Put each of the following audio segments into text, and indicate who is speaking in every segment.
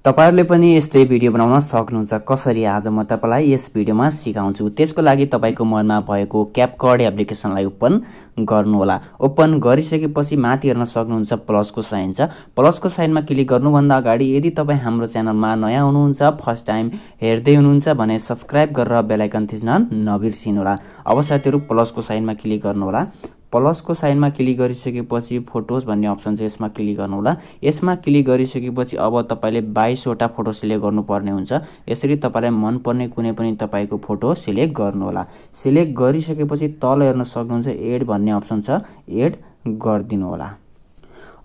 Speaker 1: तपाईहरुले पनि यस्तै भिडियो बनाउन सक्नुहुन्छ। कसरी आज म तपाईलाई यस भिडियोमा सिकाउँछु। त्यसको लागि तपाईको मनमा भएको क्यापकट एप्लिकेसनलाई ओपन गर्नु होला। ओपन गरिसकेपछि माथि हेर्न सक्नुहुन्छ प्लसको साइन छ। प्लसको साइनमा क्लिक गर्नुभन्दा अगाडि यदि तपाई हाम्रो च्यानलमा नयाँ हुनुहुन्छ, फर्स्ट टाइम हेर्दै हुनुहुन्छ भने सब्स्क्राइब गरेर बेल आइकन थिच्न नबिर्सिनु होला। अब साथीहरु प्लसको साइनमा क्लिक गर्नु होला। प्लसको साइनमा क्लिक गरिसकेपछि फोटोज भन्ने अप्सन छ, यसमा क्लिक गर्नु होला। यसमा क्लिक गरिसकेपछि अब तपाईले 22 वटा फोटो सिलेक्ट गर्नुपर्ने हुन्छ। यसरी तपाईलाई मन पर्ने कुनै पनि तपाईको फोटो सिलेक्ट गर्नु होला। सिलेक्ट गरिसकेपछि तल हेर्न सक्नुहुन्छ एड भन्ने अप्सन छ, एड गर्दिनु होला।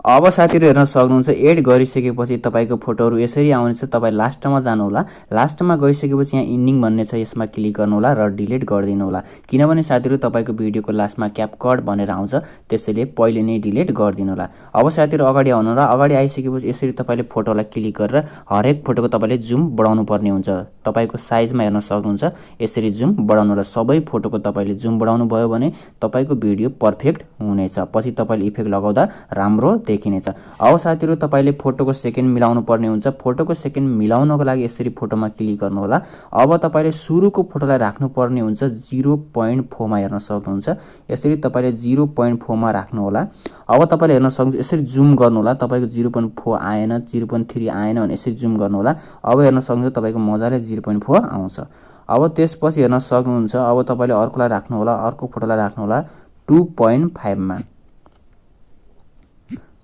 Speaker 1: अब साथीहरु हेर्न सक्नुहुन्छ एड गरिसकेपछि तपाईको फोटोहरु यसरी आउनेछ। तपाई लास्टमा जानु होला। लास्टमा गइसकेपछि यहाँ इन्डिङ भन्ने छ, यसमा क्लिक गर्नु होला र डिलिट गर्दिनु होला। किनभने साथीहरु तपाईको भिडियोको लास्टमा क्यापकट भनेर आउँछ, त्यसैले पहिले नै डिलिट गर्दिनु होला। अब साथीहरु अगाडि आउनु होला। अगाडि आइसकेपछि यसरी तपाईले फोटोलाई क्लिक गरेर हरेक फोटोको तपाईले जुम बढाउनु पर्ने हुन्छ। तपाईको साइजमा हेर्न सक्नुहुन्छ यसरी जुम बढाउनु होला। सबै फोटोको तपाईले जुम बढाउनु भयो भने तपाईको भिडियो परफेक्ट हुनेछ। पछि तपाईले इफेक्ट लगाउँदा राम्रो देखिनेछ। अब साथीहरु तपाईले फोटोको सेकेन्ड मिलाउनु पर्ने हुन्छ। फोटोको सेकेन्ड मिलाउनको लागि यसरी फोटोमा क्लिक गर्नु होला। अब तपाईले सुरुको फोटोलाई राख्नु पर्ने हुन्छ 0.4 मा हेर्न सक्नुहुन्छ। यसरी तपाईले 0.4 मा राख्नु होला। अब तपाईले हेर्न सक्नुहुन्छ यसरी जुम गर्नु होला। तपाईको 0.4 आएन, 0.3 आएन भने यसरी जुम गर्नु होला। अब हेर्न सक्नुहुन्छ तपाईको मजाले 0.4 आउँछ। अब त्यसपछि हेर्न सक्नुहुन्छ अब तपाईले अर्कोलाई राख्नु होला। अर्को फोटोलाई राख्नु होला 2.5 मा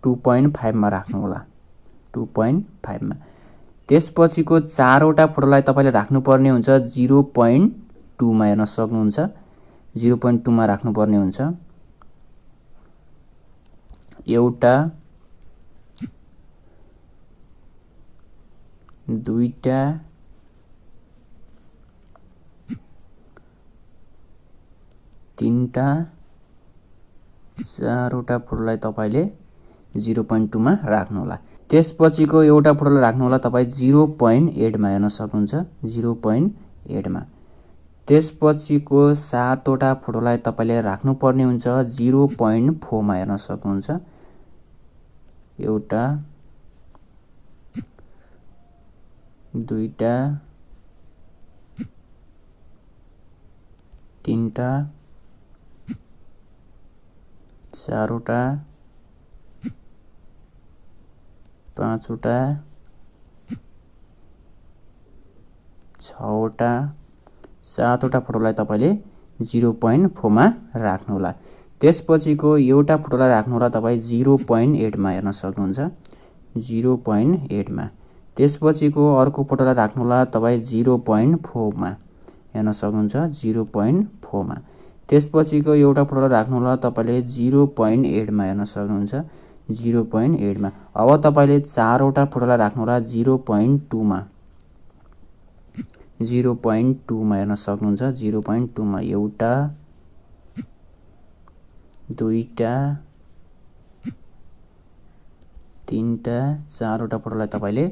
Speaker 1: 2.5 मा राख्नु होला। 2.5 मा त्यसपछिको चारवटा फोटोलाई तपाईले राख्नु पर्ने हुन्छ 0.2 मा हेर्न सक्नुहुन्छ। 0.2 मा राख्नु पर्ने हुन्छ। एउटा, दुईटा, तीनटा, चारवटा फोटोलाई तपाईले 0.2 मा राख्नु होला। त्यसपछिको एउटा फोटोलाई राख्नु होला तपाई 0.8 मा हेर्न सक्नुहुन्छ। 0.8 मा त्यसपछिको 7 वटा फोटोलाई तपाईले राख्नु पर्ने हुन्छ 0.4 मा हेर्न सक्नुहुन्छ। एउटा, दुईटा, तीनटा, चारवटा, पाँचवटा, छवटा, सातवटा फोटोलाई तपाईले 0.4 मा राख्नु होला। त्यसपछिको एउटा फोटोलाई राख्नु होला तपाई 0.8 मा हेर्न सक्नुहुन्छ। 0.8 मा त्यसपछिको अर्को फोटोलाई राख्नु होला तपाई 0.4 मा हेर्न सक्नुहुन्छ। 0.4 मा त्यसपछिको एउटा फोटोलाई राख्नु होला तपाईले 0.8 मा हेर्न सक्नुहुन्छ। 0.8 मा अब तपाईले चारवटा फोटोलाई राख्नु होला 0.2 मा 0.2 मा हेर्न सक्नुहुन्छ। 0.2 मा एउटा, दुईटा, तीनटा, चारवटा फोटोलाई तपाईले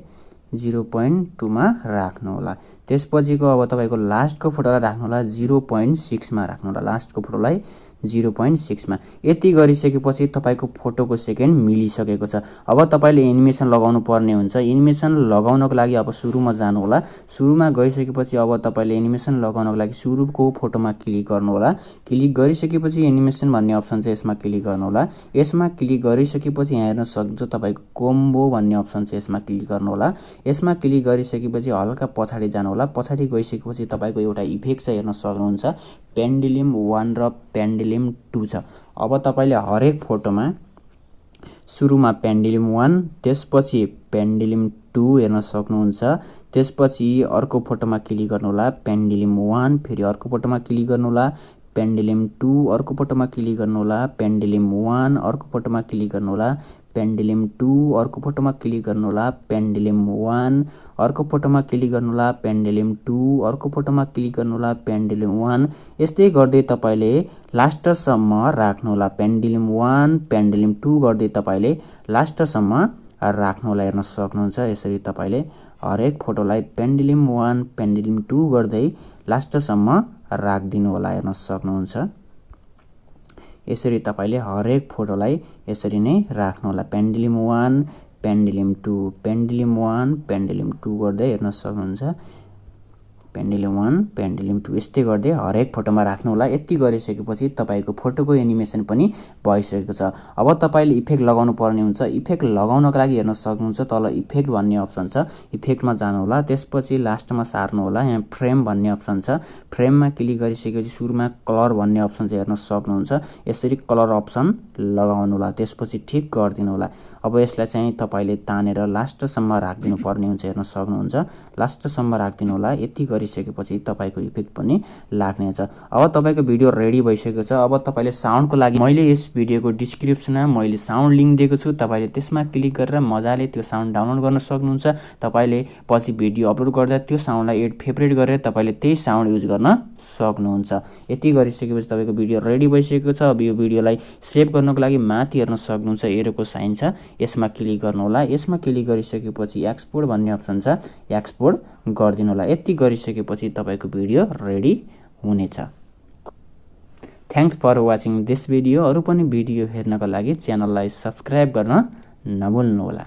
Speaker 1: 0.2 मा राख्नु होला। त्यसपछिको अब तपाईको लास्टको फोटोलाई राख्नु होला 0.6 मा राख्नु होला। लास्टको फोटोलाई 0.6 मा यति गरिसकेपछि तपाईको फोटोको सेकेन्ड मिलिसकेको छ। अब तपाईले एनिमेसन लगाउनु पर्ने हुन्छ। एनिमेसन लगाउनको लागि अब सुरुमा जानु होला। सुरुमा गइसकेपछि अब तपाईले एनिमेसन लगाउनको लागि सुरुको फोटोमा क्लिक गर्नु होला। क्लिक गरिसकेपछि एनिमेसन भन्ने अप्सन छ, यसमा क्लिक गर्नु होला। यसमा क्लिक गरिसकेपछि यहाँ हेर्न सक्नुहुन्छ तपाईको कोम्बो भन्ने अप्सन छ, यसमा क्लिक गर्नु होला। यसमा क्लिक गरिसकेपछि हल्का पछाडी जानु होला। पछाडी गइसकेपछि तपाईको एउटा इफेक्ट छ, हेर्न सक्नुहुन्छ पेन्डुलम 1 र पेन्डुलम 2 छ। अब तपाईले हरेक फोटोमा सुरुमा पेन्डुलम 1, त्यसपछि पेन्डुलम 2 हेर्न सक्नुहुन्छ। त्यसपछि अर्को फोटोमा क्लिक गर्नु होला पेन्डुलम 1, फेरि अर्को फोटोमा क्लिक गर्नु होला पेन्डुलम 2, अर्को फोटोमा क्लिक गर्नु होला पेन्डुलम 1, अर्को फोटोमा क्लिक गर्नु होला पेन्डुलम 2, अर्को फोटोमा क्लिक गर्नु होला पेन्डुलम 1, अर्को फोटोमा क्लिक गर्नु होला पेन्डुलम 2, अर्को फोटोमा क्लिक गर्नु होला पेन्डुलम 1। यस्तै गर्दै तपाईले लास्टसम्म राख्नु होला। पेन्डुलम 1, पेन्डुलम 2 गर्दै तपाईले लास्टसम्म राख्नु होला। हेर्न सक्नुहुन्छ यसरी तपाईले हरेक फोटोलाई पेन्डुलम 1, पेन्डुलम 2 गर्दै लास्टसम्म राख्दिनु होला। हेर्न सक्नुहुन्छ यसरी तपाईले हरेक फोटोलाई यसरी नै राख्नु होला। पेन्डुलम 1, पेन्डुलम 2, पेन्डुलम 1, पेन्डुलम 2 गर्दै हेर्न सक्नुहुन्छ। पेन्डुलम 1, पेन्डुलम 2 यस्तै गर्दै हरेक फोटोमा राख्नु होला। यति गरिसकेपछि तपाईको फोटोको एनिमेसन पनि भइसकेको छ। अब तपाईले इफेक्ट लगाउनु पर्ने हुन्छ। इफेक्ट लगाउनको लागि हेर्न सक्नुहुन्छ तल इफेक्ट भन्ने अप्सन छ, इफेक्टमा जानु होला। त्यसपछि लास्टमा सार्नु होला। यहाँ फ्रेम भन्ने अप्सन छ, फ्रेममा क्लिक गरिसकेपछि सुरुमा कलर भन्ने अप्सन चाहिँ हेर्न सक्नुहुन्छ। यसरी कलर अप्सन लगाउनु होला, त्यसपछि ठिक गरिदिनु होला। अब यसलाई चाहिँ तपाईले तानेर लास्टसम्म राख्दिनु पर्ने हुन्छ, हेर्न सक्नुहुन्छ। लास्टसम्म राख्दिनु होला। यति गरिसकेपछि तपाईको इफेक्ट पनि लाग्नेछ। अब तपाईको भिडियो रेडी भइसकेको छ। अब तपाईले साउन्डको लागि मैले यस भिडियोको डिस्क्रिप्सनमा मैले साउन्ड लिंक दिएको छु, तपाईले त्यसमा क्लिक गरेर मजाले त्यो साउन्ड डाउनलोड गर्न सक्नुहुन्छ। तपाईले पछि भिडियो अपलोड गर्दा त्यो साउन्डलाई एड फेभरेट गरेर तपाईले त्यही साउन्ड युज गर्न सक्नुहुन्छ। यति गरिसकेपछि तपाईको भिडियो रेडी भइसकेको छ। अब यो भिडियोलाई सेभ गर्नको लागि माथि हेर्न सक्नुहुन्छ एरोको साइन छ, यसमा क्लिक गर्नु होला। यसमा क्लिक गरिसकेपछि एक्सपोर्ट भन्ने अप्सन छ, एक्सपोर्ट गरिदिनु होला। यति गरिसकेपछि तपाईको भिडियो रेडी हुनेछ। Thanks for watching this video. अरु पनि भिडियो हेर्नको लागि च्यानललाई सब्स्क्राइब गर्न नभुल्नु होला।